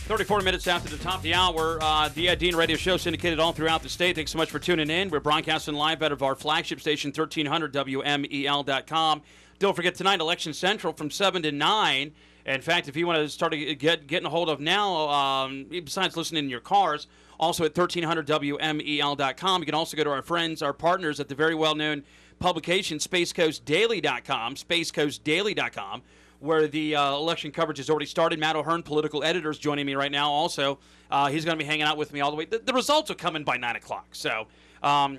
34 minutes after the top of the hour, the Dean Radio Show syndicated all throughout the state. Thanks so much for tuning in. We're broadcasting live out of our flagship station, 1300WMEL.com. Don't forget tonight, Election Central from 7 to 9. In fact, if you want to start getting a hold of now, besides listening in your cars, also at 1300WMEL.com. You can also go to our friends, our partners at the very well-known publication, Spacecoastdaily.com, Spacecoastdaily.com, where the election coverage has already started. Matt O'Hearn, political editor, is joining me right now also. He's going to be hanging out with me all the way. The results will come in by 9 o'clock. So I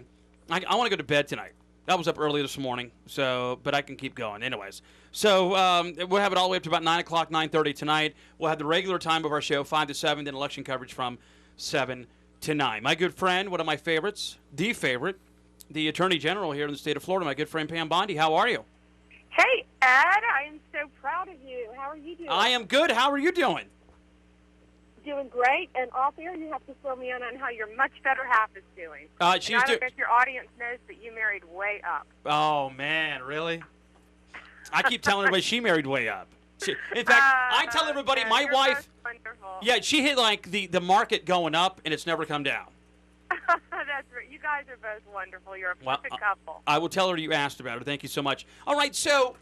want to go to bed tonight. I was up early this morning, but I can keep going. Anyways, so we'll have it all the way up to about 9 o'clock, 9:30 tonight. We'll have the regular time of our show, 5 to 7, then election coverage from 7 to 9. My good friend, one of my favorites, the favorite, the Attorney General here in the state of Florida, my good friend Pam Bondi. How are you? Hey, Ed, I am so proud of you. How are you doing? I am good. How are you doing? Doing great. And off air, you have to fill me in on how your much better half is doing. I don't know if your audience knows, but you married way up. Oh, man, really? I keep telling everybody she married way up. In fact, I tell everybody my wife, yeah, she hit like the market going up, and it's never come down. That's right. You guys are both wonderful. You're a perfect couple. I will tell her you asked about her. Thank you so much. All right, so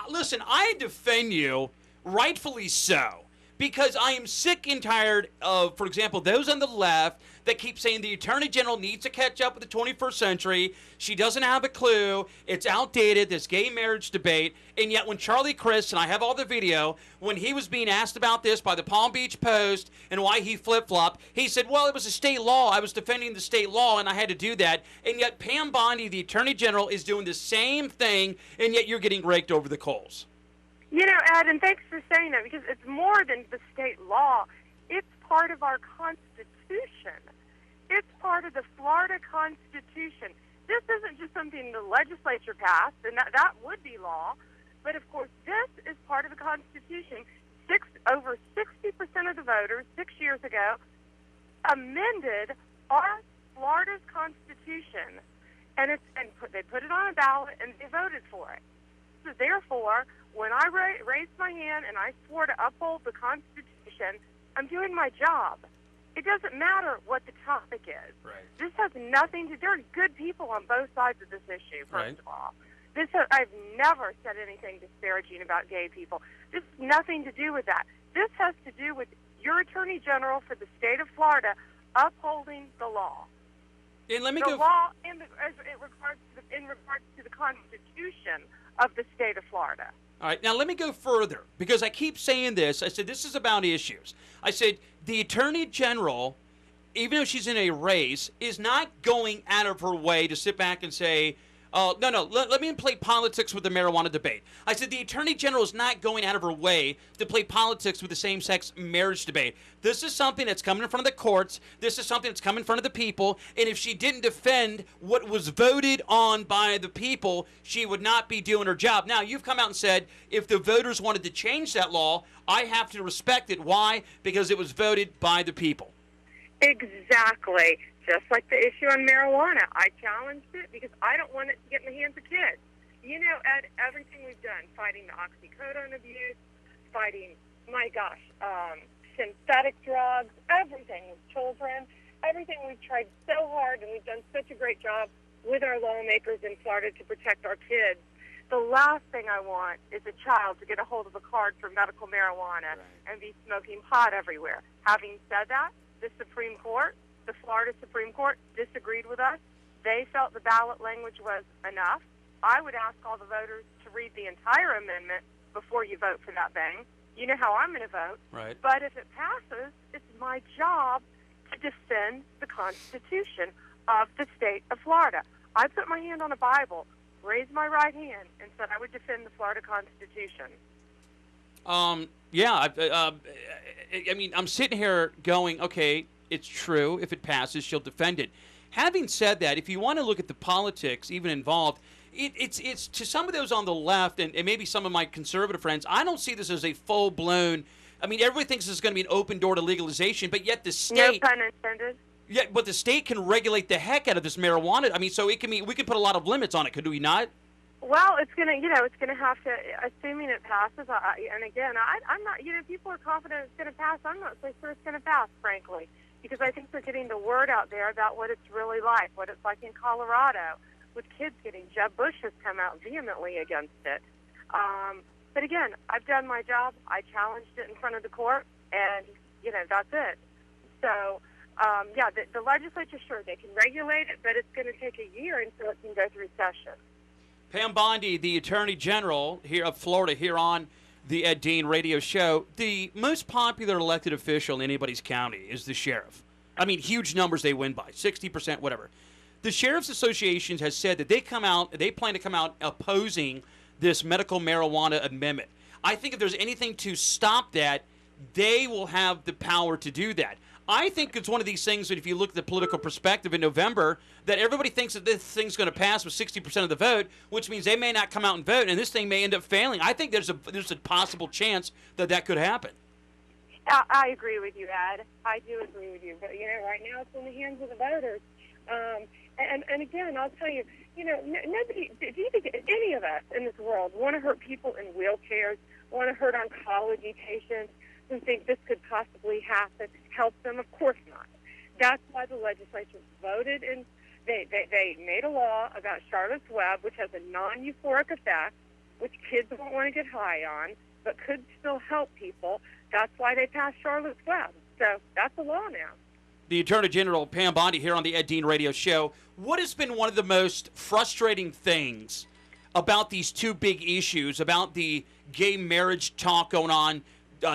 listen, I defend you, rightfully so, because I am sick and tired of, for example, those on the left that keep saying the Attorney General needs to catch up with the 21st century. She doesn't have a clue. It's outdated, this gay marriage debate. And yet when Charlie Crist, and I have all the video, when he was being asked about this by the Palm Beach Post and why he flip-flopped, he said, well, it was a state law. I was defending the state law, and I had to do that. And yet Pam Bondi, the Attorney General, is doing the same thing, and yet you're getting raked over the coals. You know, Ed, and thanks for saying that, because it's more than the state law. It's part of our Constitution. It's part of the Florida Constitution. This isn't just something the legislature passed, and that would be law. But, of course, this is part of the Constitution. Over 60% of the voters 6 years ago amended our Florida's Constitution, and they put it on a ballot, and they voted for it. So, therefore, when I raised my hand and I swore to uphold the Constitution, I'm doing my job. It doesn't matter what the topic is. Right. This has nothing to do. There are good people on both sides of this issue, first of all. I've never said anything disparaging about gay people. This has nothing to do with that. This has to do with your Attorney General for the state of Florida upholding the law. And let me the law in regards to the Constitution of the state of Florida. All right, now let me go further, because I keep saying this. I said this is about issues. I said the Attorney General, even though she's in a race, is not going out of her way to sit back and say, let me play politics with the marijuana debate. I said the Attorney General is not going out of her way to play politics with the same-sex marriage debate. This is something that's coming in front of the courts. This is something that's coming in front of the people. And if she didn't defend what was voted on by the people, she would not be doing her job. Now, you've come out and said if the voters wanted to change that law, I have to respect it. Why? Because it was voted by the people. Exactly. Just like the issue on marijuana. I challenged it because I don't want it to get in the hands of kids. You know, Ed, everything we've done, fighting the oxycodone abuse, fighting, synthetic drugs, everything with children, everything we've tried so hard, and we've done such a great job with our lawmakers in Florida to protect our kids. The last thing I want is a child to get a hold of a card for medical marijuana and be smoking pot everywhere. Having said that, the Florida Supreme Court disagreed with us. They felt the ballot language was enough. I would ask all the voters to read the entire amendment before you vote for that thing. You know how I'm going to vote. Right. But if it passes, it's my job to defend the Constitution of the state of Florida. I put my hand on a Bible, raised my right hand, and said I would defend the Florida Constitution. I'm sitting here going, okay, it's true. If it passes, she'll defend it. Having said that, if you want to look at the politics even involved, it's to some of those on the left and maybe some of my conservative friends, I don't see this as a full-blown, everybody thinks this is going to be an open door to legalization, but yet the state... No pun intended. Yeah, but the state can regulate the heck out of this marijuana. So we can put a lot of limits on it, could we not? Well, it's gonna have to, assuming it passes. And again, I'm not, people are confident it's gonna pass. I'm not so sure it's gonna pass, frankly, because I think they're getting the word out there about what it's really like, what it's like in Colorado, with kids getting. Jeb Bush has come out vehemently against it. But again, I've done my job. I challenged it in front of the court, and that's it. So, the legislature, sure, they can regulate it, but it's going to take a year until it can go through session. Pam Bondi, the Attorney General here of Florida, here on the Ed Dean radio show. The most popular elected official in anybody's county is the sheriff. I mean, huge numbers they win by, 60%, whatever. The Sheriff's Association has said that they plan to come out opposing this medical marijuana amendment. I think if there's anything to stop that, they will have the power to do that. I think it's one of these things that if you look at the political perspective in November, that everybody thinks that this thing's going to pass with 60% of the vote, which means they may not come out and vote, and this thing may end up failing. I think there's a possible chance that could happen. I agree with you, Ed. I do agree with you. But, right now it's in the hands of the voters. And again, I'll tell you, nobody, do you think any of us in this world want to hurt people in wheelchairs, want to hurt oncology patients who think this could possibly help them? Of course not. That's why the legislature voted, and they made a law about Charlotte's Web, which has a non-euphoric effect, which kids don't want to get high on, but could still help people. That's why they passed Charlotte's Web. So that's the law now. The Attorney General, Pam Bondi, here on the Ed Dean radio show. What has been one of the most frustrating things about these two big issues, about the gay marriage talk going on,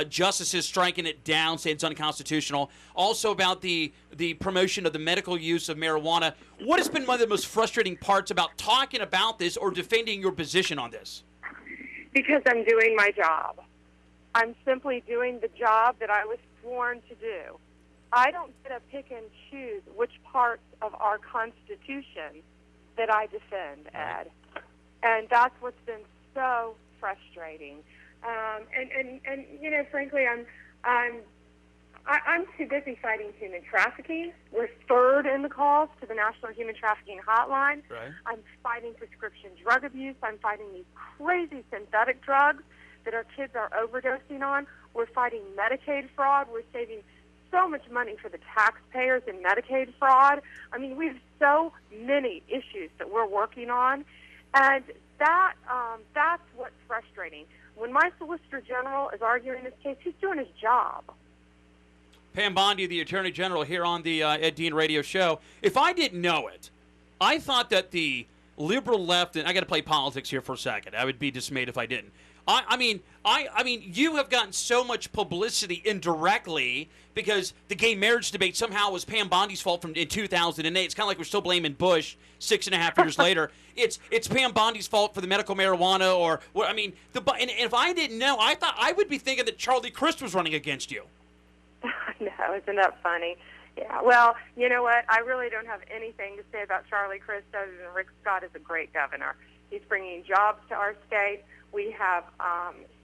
justices striking it down, saying it's unconstitutional, also about the promotion of the medical use of marijuana? What has been one of the most frustrating parts about talking about this or defending your position on this? Because I'm doing my job. I'm simply doing the job that I was sworn to do. I don't get to pick and choose which parts of our Constitution that I defend, Ed. And that's what's been so frustrating. And frankly, I'm too busy fighting human trafficking. We're third in the calls to the National Human Trafficking Hotline. Right. I'm fighting prescription drug abuse. I'm fighting these crazy synthetic drugs that our kids are overdosing on. We're fighting Medicaid fraud. We're saving so much money for the taxpayers in Medicaid fraud. I mean, we have so many issues that we're working on, and that's what's frustrating. When my Solicitor General is arguing this case, he's doing his job. Pam Bondi, the Attorney General, here on the Ed Dean radio show. If I didn't know it, I thought that the liberal left, and I got to play politics here for a second. I would be dismayed if I didn't. I mean, you have gotten so much publicity indirectly because the gay marriage debate somehow was Pam Bondi's fault in 2008. It's kind of like we're still blaming Bush 6.5 years later. It's Pam Bondi's fault for the medical marijuana, or I mean, and if I didn't know, I thought I would be thinking that Charlie Crist was running against you. No, isn't that funny? Yeah. Well, you know what? I really don't have anything to say about Charlie Crist other than Rick Scott is a great governor. He's bringing jobs to our state. We have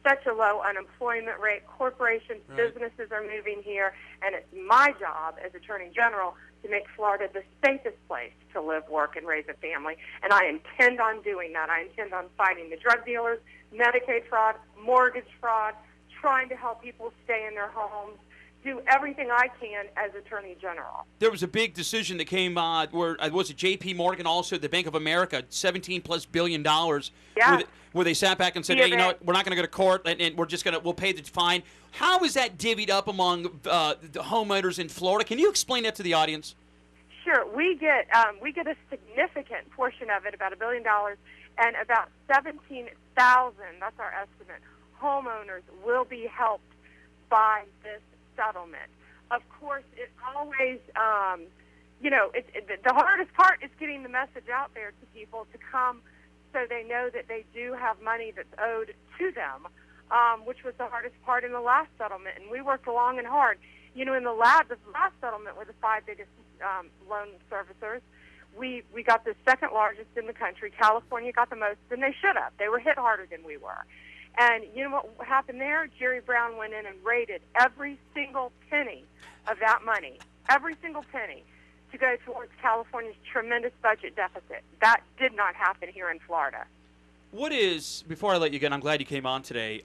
such a low unemployment rate. Corporations, businesses are moving here, and it's my job as Attorney General to make Florida the safest place to live, work, and raise a family. And I intend on doing that. I intend on fighting the drug dealers, Medicaid fraud, mortgage fraud, trying to help people stay in their homes, do everything I can as Attorney General. There was a big decision that came where was it J.P. Morgan, also the Bank of America, $17+ billion, where they sat back and said, hey, you know what, we're not going to go to court, and we'll pay the fine. How is that divvied up among the homeowners in Florida? Can you explain that to the audience? Sure. We get a significant portion of it, about $1 billion, and about 17,000. That's our estimate. Homeowners will be helped by this settlement. Of course, it always, the hardest part is getting the message out there to people to come so they know that they do have money that's owed to them, which was the hardest part in the last settlement. And we worked long and hard. In the last settlement with the 5 biggest loan servicers, we got the second largest in the country. California got the most, and they should have. They were hit harder than we were. And you know what happened there? Jerry Brown went in and raided every single penny of that money, every single penny, to go towards California's tremendous budget deficit. That did not happen here in Florida. What is, before I let you go, and I'm glad you came on today,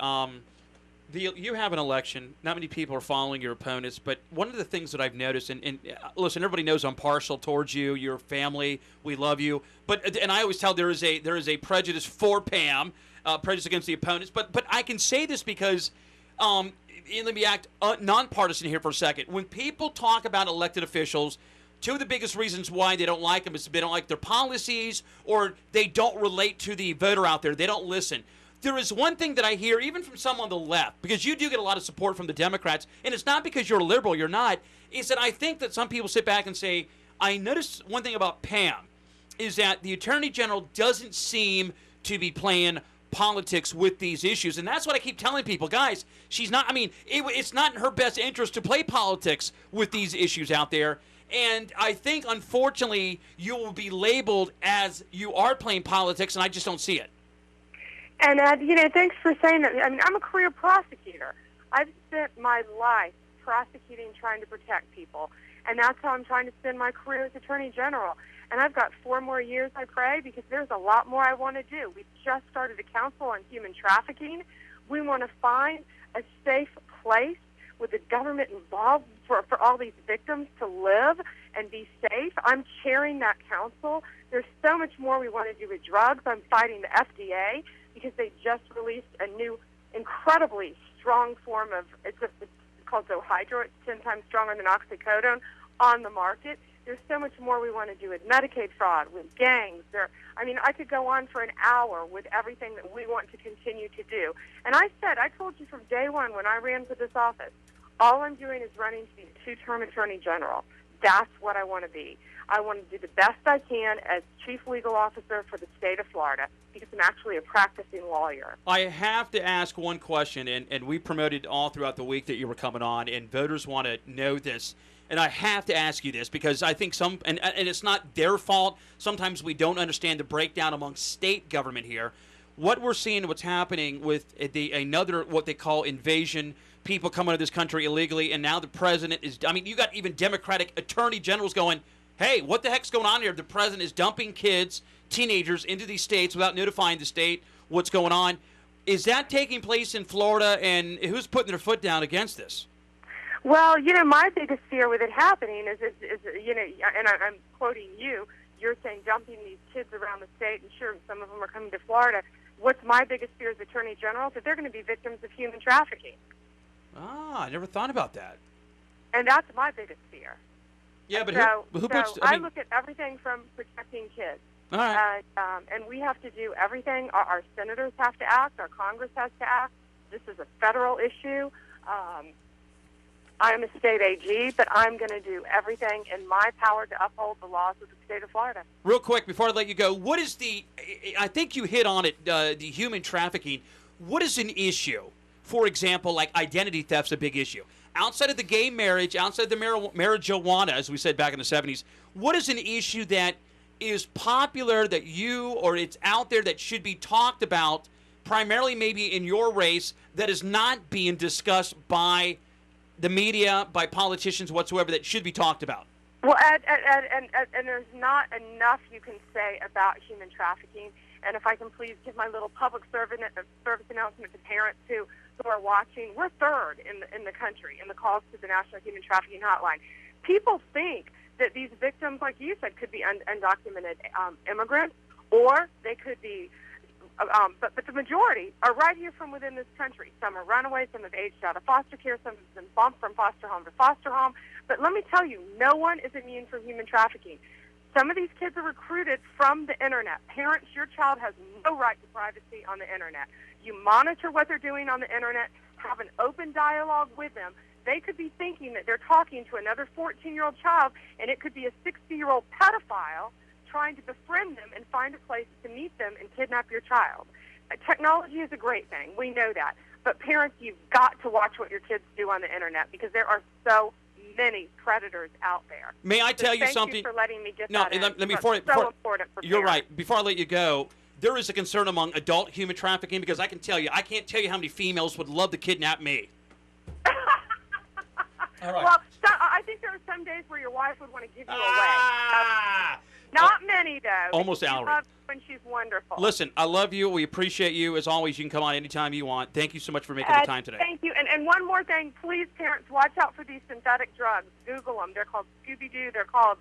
you have an election. Not many people are following your opponents, but one of the things that I've noticed, and listen, everybody knows I'm partial towards you, your family, we love you, and I always tell there is a prejudice for Pam, prejudice against the opponents, but I can say this because, and let me act nonpartisan here for a second. When people talk about elected officials, two of the biggest reasons why they don't like them is they don't like their policies or they don't relate to the voter out there. They don't listen. There is one thing that I hear, even from some on the left, because you do get a lot of support from the Democrats, and it's not because you're a liberal, you're not, is that I think that some people sit back and say, I noticed one thing about Pam, is that the Attorney General doesn't seem to be playing politics with these issues. And that's what I keep telling people. Guys, she's not, I mean, it's not in her best interest to play politics with these issues out there. And I think, unfortunately, you will be labeled as you are playing politics, and I just don't see it. And, thanks for saying that. I mean, I'm a career prosecutor. I've spent my life prosecuting, trying to protect people. And that's how I'm trying to spend my career as Attorney General. And I've got 4 more years, I pray, because there's a lot more I want to do. We just started a council on human trafficking. We want to find a safe place with the government involved for all these victims to live and be safe. I'm chairing that council. There's so much more we want to do with drugs. I'm fighting the FDA because they just released a new, incredibly strong form of, it's called Zohydro. It's 10 times stronger than oxycodone on the market. There's so much more we want to do with Medicaid fraud, with gangs. I could go on for an hour with everything that we want to continue to do. And I told you from day one when I ran for this office, all I'm doing is running to be a 2-term Attorney General. That's what I want to be. I want to do the best I can as Chief Legal Officer for the state of Florida because I'm actually a practicing lawyer. I have to ask one question, and we promoted all throughout the week that you were coming on, and voters want to know this. And I have to ask you this because I think and it's not their fault. Sometimes we don't understand the breakdown among state government here. What we're seeing, what's happening with another, what they call invasion, people coming to this country illegally, and now the president is, you got even Democratic attorney generals going, hey, what the heck's going on here? The president is dumping kids, teenagers into these states without notifying the state what's going on. Is that taking place in Florida, and who's putting their foot down against this? Well, my biggest fear with it happening is and I'm quoting you, you're saying dumping these kids around the state, and sure, some of them are coming to Florida. What's my biggest fear as Attorney General? That they're going to be victims of human trafficking. Ah, I never thought about that. And that's my biggest fear. Yeah, but who puts... I look at everything from protecting kids. All right. And we have to do everything. Our senators have to act. Our Congress has to act. This is a federal issue. I'm a state AG, but I'm going to do everything in my power to uphold the laws of the state of Florida. Real quick, before I let you go, what is I think you hit on it, the human trafficking. What is an issue? For example, like identity theft's a big issue. Outside of the gay marriage, outside the marijuana, as we said back in the 70s, what is an issue that is popular that or it's out there that should be talked about, primarily maybe in your race, that is not being discussed by the media, by politicians whatsoever, that should be talked about? Well, and there's not enough you can say about human trafficking. And if I can please give my little public service announcement to parents who are watching, we're third in the country in the calls to the National Human Trafficking Hotline. People think that these victims, like you said, could be undocumented immigrants, or they could be, but the majority are right here from within this country. Some are runaways, some have aged out of foster care, some have been bumped from foster home to foster home. But let me tell you, no one is immune from human trafficking. Some of these kids are recruited from the Internet. Parents, your child has no right to privacy on the Internet. You monitor what they're doing on the Internet, have an open dialogue with them. They could be thinking that they're talking to another 14-year-old child, and it could be a 60-year-old pedophile trying to befriend them and find a place to meet them and kidnap your child. Technology is a great thing. We know that. But parents, you've got to watch what your kids do on the Internet because there are so many predators out there. May I tell you something? Thank you for letting me get that in. Let me, before important for you're parents. right. Before I let you go, there is a concern among adult human trafficking because I can't tell you how many females would love to kidnap me. All right. Well, I think there are some days where your wife would want to give you away. Not many, though. Almost She Allery. loves you and she's wonderful. Listen, I love you. We appreciate you. As always, you can come on anytime you want. Thank you so much for making the time today. Thank you. And one more thing, please, parents, watch out for these synthetic drugs. Google them. They're called Scooby-Doo. They're called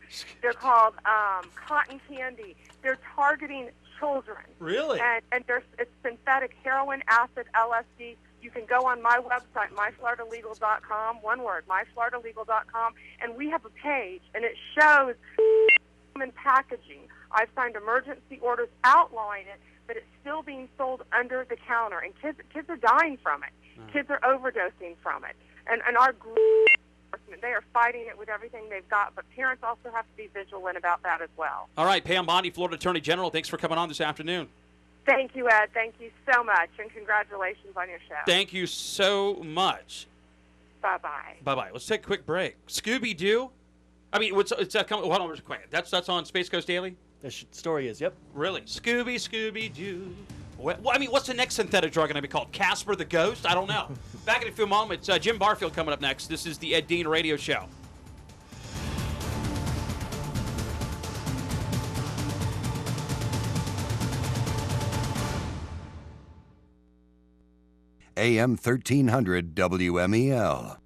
cotton candy. They're targeting children. Really? And it's synthetic heroin, acid, LSD. You can go on my website, myfloridalegal.com, one word, myfloridalegal.com, and we have a page, and it shows in packaging. I've signed emergency orders outlawing it, but it's still being sold under the counter, and kids are dying from it. Kids are overdosing from it. And our enforcement, they are fighting it with everything they've got, but parents also have to be vigilant about that as well. All right, Pam Bondi, Florida Attorney General, thanks for coming on this afternoon. Thank you, Ed. Thank you so much, and congratulations on your show. Thank you so much. Bye-bye. Bye-bye. Let's take a quick break. Scooby-Doo? I mean, hold on just quick. That's on Space Coast Daily? The story is, yep. Really? Scooby-Doo. Well, I mean, what's the next synthetic drug going to be called? Casper the Ghost? I don't know. Back in a few moments, Jim Barfield coming up next. This is the Ed Dean Radio Show. AM 1300 WMEL.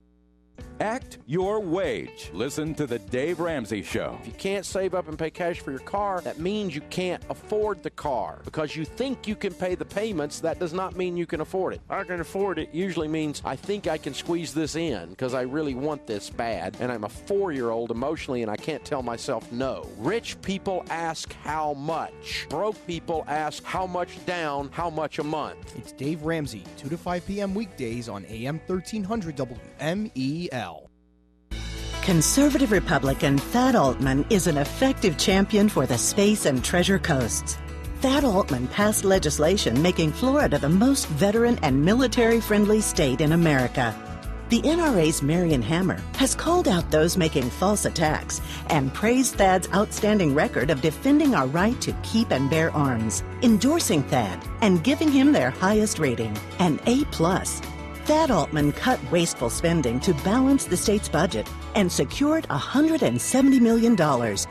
Act your wage. Listen to the Dave Ramsey Show. If you can't save up and pay cash for your car, that means you can't afford the car. Because you think you can pay the payments, that does not mean you can afford it. I can afford it usually means I think I can squeeze this in because I really want this bad, and I'm a 4-year-old emotionally and I can't tell myself no. Rich people ask how much. Broke people ask how much down, how much a month. It's Dave Ramsey, 2 to 5 p.m. weekdays on AM 1300 WMEL. Conservative Republican Thad Altman is an effective champion for the Space and Treasure Coasts. Thad Altman passed legislation making Florida the most veteran and military-friendly state in America. The NRA's Marion Hammer has called out those making false attacks and praised Thad's outstanding record of defending our right to keep and bear arms, endorsing Thad and giving him their highest rating, an A+. Thad Altman cut wasteful spending to balance the state's budget and secured $170 million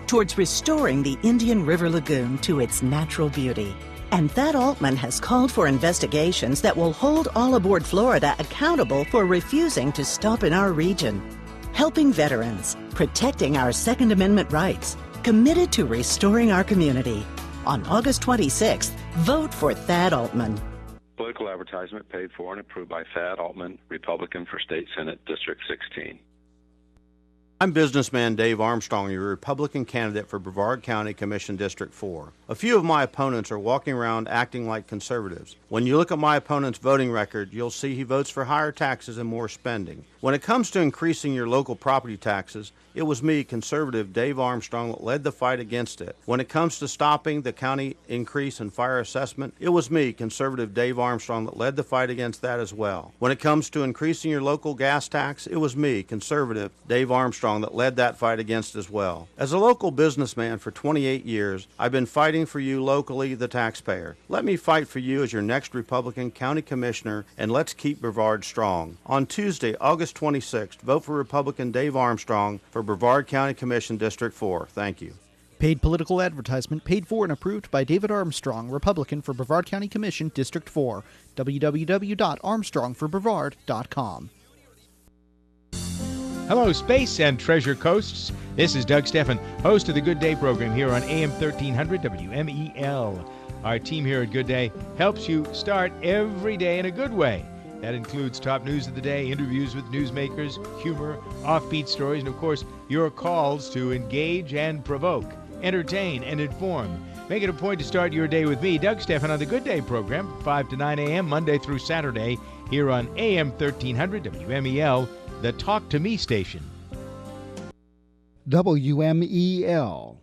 towards restoring the Indian River Lagoon to its natural beauty. And Thad Altman has called for investigations that will hold all aboard Florida accountable for refusing to stop in our region. Helping veterans, protecting our Second Amendment rights, committed to restoring our community. On August 26th, vote for Thad Altman. Political advertisement paid for and approved by Thad Altman, Republican for State Senate, District 16. I'm businessman Dave Armstrong, your Republican candidate for Brevard County Commission District 4. A few of my opponents are walking around acting like conservatives. When you look at my opponent's voting record, you'll see he votes for higher taxes and more spending. When it comes to increasing your local property taxes, it was me, conservative Dave Armstrong, that led the fight against it. When it comes to stopping the county increase in fire assessment, it was me, conservative Dave Armstrong, that led the fight against that as well. When it comes to increasing your local gas tax, it was me, conservative Dave Armstrong, that led that fight against as well. As a local businessman for 28 years, I've been fighting for you locally, the taxpayer. Let me fight for you as your next Republican County Commissioner, and let's keep Brevard strong. On Tuesday, August 26th, vote for Republican Dave Armstrong for Brevard County Commission District 4. Thank you. Paid political advertisement paid for and approved by David Armstrong, Republican for Brevard County Commission District 4. www.armstrongforbrevard.com. Hello, Space and Treasure Coasts. This is Doug Steffen, host of the Good Day program here on AM 1300 WMEL. Our team here at Good Day helps you start every day in a good way. That includes top news of the day, interviews with newsmakers, humor, offbeat stories, and of course, your calls to engage and provoke, entertain, and inform. Make it a point to start your day with me, Doug Steffen, on the Good Day program, 5 to 9 a.m., Monday through Saturday, here on AM 1300 WMEL, the Talk to Me station. WMEL.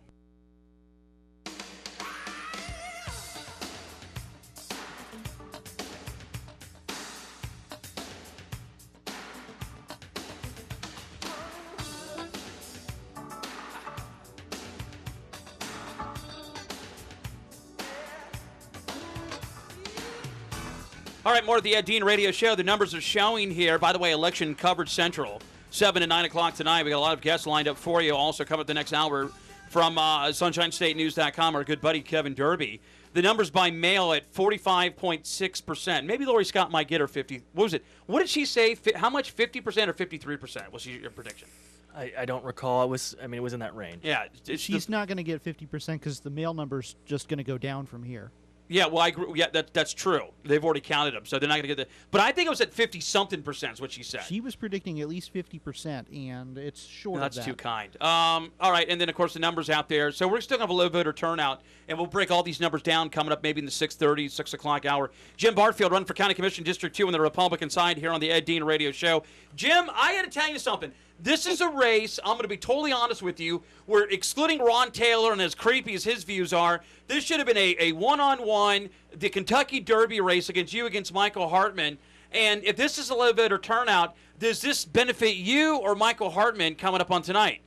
All right, more of the Ed Dean Radio Show. The numbers are showing here. By the way, Election Coverage Central 7 and 9 o'clock tonight. We got a lot of guests lined up for you. Also coming up the next hour from SunshineStateNews.com, our good buddy Kevin Derby. The numbers by mail at 45.6%. Maybe Lori Scott might get her 50. What was it? What did she say? How much? 50% or 53%? Was your prediction? I don't recall. It was in that range. Yeah. She's not going to get 50% because the mail number's just going to go down from here. Yeah, well, I agree. Yeah, that's true. They've already counted them, so they're not going to get that. But I think it was at 50-something% is what she said. She was predicting at least 50%, and it's short That's of that. too kind. All right, and then, of course, the numbers out there. So we're still going to have a low voter turnout, and we'll break all these numbers down coming up maybe in the 6:30, 6 o'clock hour. Jim Barfield, running for County Commission District 2 on the Republican side here on the Ed Dean Radio Show. Jim, I got to tell you something. This is a race, I'm going to be totally honest with you, where excluding Ron Taylor and as creepy as his views are, this should have been a one-on-one, the Kentucky Derby race against Michael Hartman. And if this is a low voter turnout, does this benefit you or Michael Hartman coming up on tonight?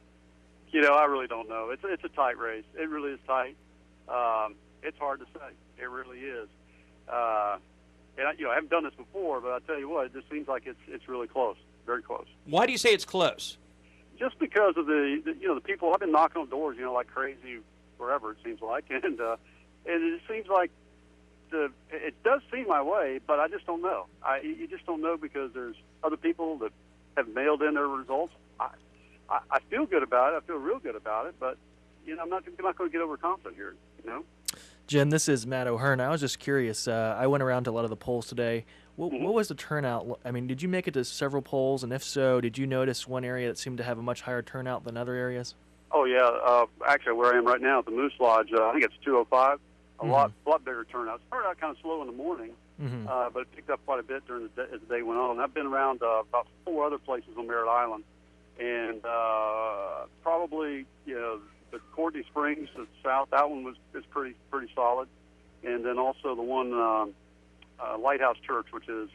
I really don't know. It's a tight race. It really is tight. It's hard to say. It really is. And I haven't done this before, but I tell you what, it just seems like it's really close. Very close. Why do you say it's close? Just because of the people. I've been knocking on doors, like crazy, wherever it seems like, and it seems like it does seem my way, but I just don't know. You just don't know because there's other people that have mailed in their results. I feel good about it. I feel real good about it, but I'm not going to get overconfident here. Jim, this is Matt O'Hearn. I was just curious. I went around to a lot of the polls today. What was the turnout? I mean, did you make it to several polls? And if so, did you notice one area that seemed to have a much higher turnout than other areas? Oh, yeah. Actually, where I am right now at the Moose Lodge, I think it's 205. A lot bigger turnout. It started out kind of slow in the morning, but it picked up quite a bit as the day went on. I've been around about 4 other places on Merritt Island, and probably, the Courtney Springs to the south, that one is pretty solid. And then also the one Lighthouse Church, which is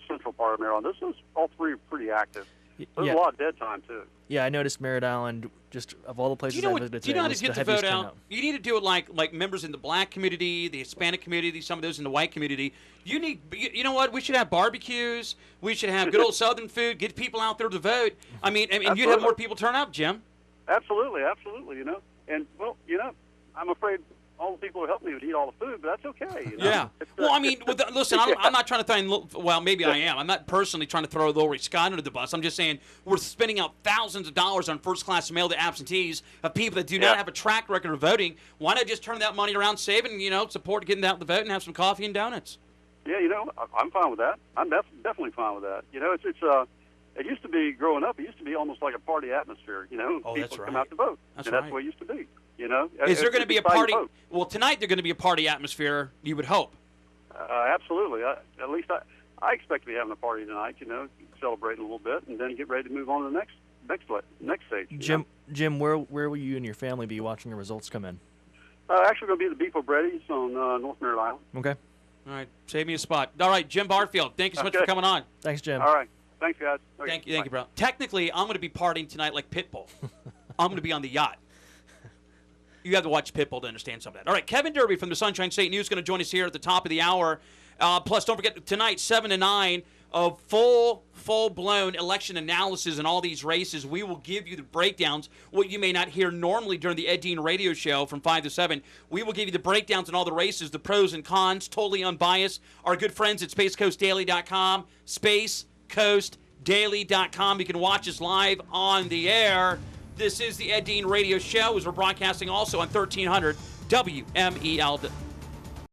central part of Maryland. All three are pretty active. There's a lot of dead time, too. Yeah, I noticed Merritt Island, just of all the places I visited do you know how to today, get the vote out? You need to do it like members in the black community, the Hispanic community, some of those in the white community. You know what? We should have barbecues. We should have good old Southern food. Get people out there to vote. I mean, you'd have more people turn up, Jim. Absolutely. And, I'm afraid all the people who help me would eat all the food, but that's okay. Yeah. Well, listen, I'm not trying to well, maybe I am. I'm not personally trying to throw Lori Scott under the bus. I'm just saying we're spending out thousands of dollars on first-class mail to absentees of people that do not have a track record of voting. Why not just turn that money around, save it, and, support getting out the vote and have some coffee and donuts? Yeah, I'm fine with that. I'm definitely fine with that. It used to be, growing up, it used to be almost like a party atmosphere, Oh, people that's right. come out to vote. That's That's what it used to be, Is there going to be a party? Vote. Well, tonight there's going to be a party atmosphere, you would hope. Absolutely. At least I expect to be having a party tonight, celebrating a little bit, and then get ready to move on to the next stage. Jim, where will you and your family be watching the results come in? Actually, going to be the Beef O'Brady's on North Merritt Island. Okay. All right, save me a spot. All right, Jim Barfield, thank you so much for coming on. Thanks, Jim. All right. Thanks, guys. Okay. Thank you, bro. Technically, I'm going to be partying tonight like Pitbull. I'm going to be on the yacht. You have to watch Pitbull to understand some of that. All right, Kevin Derby from the Sunshine State News is going to join us here at the top of the hour. Plus, don't forget, tonight, 7 to 9, of full-blown election analysis in all these races. We will give you the breakdowns, what you may not hear normally during the Ed Dean radio show from 5 to 7. We will give you the breakdowns in all the races, the pros and cons, totally unbiased. Our good friends at SpaceCoastdaily.com, SpaceCoastdaily.com. You can watch us live on the air. This is the Ed Dean radio show, as we're broadcasting also on 1300 WMEL.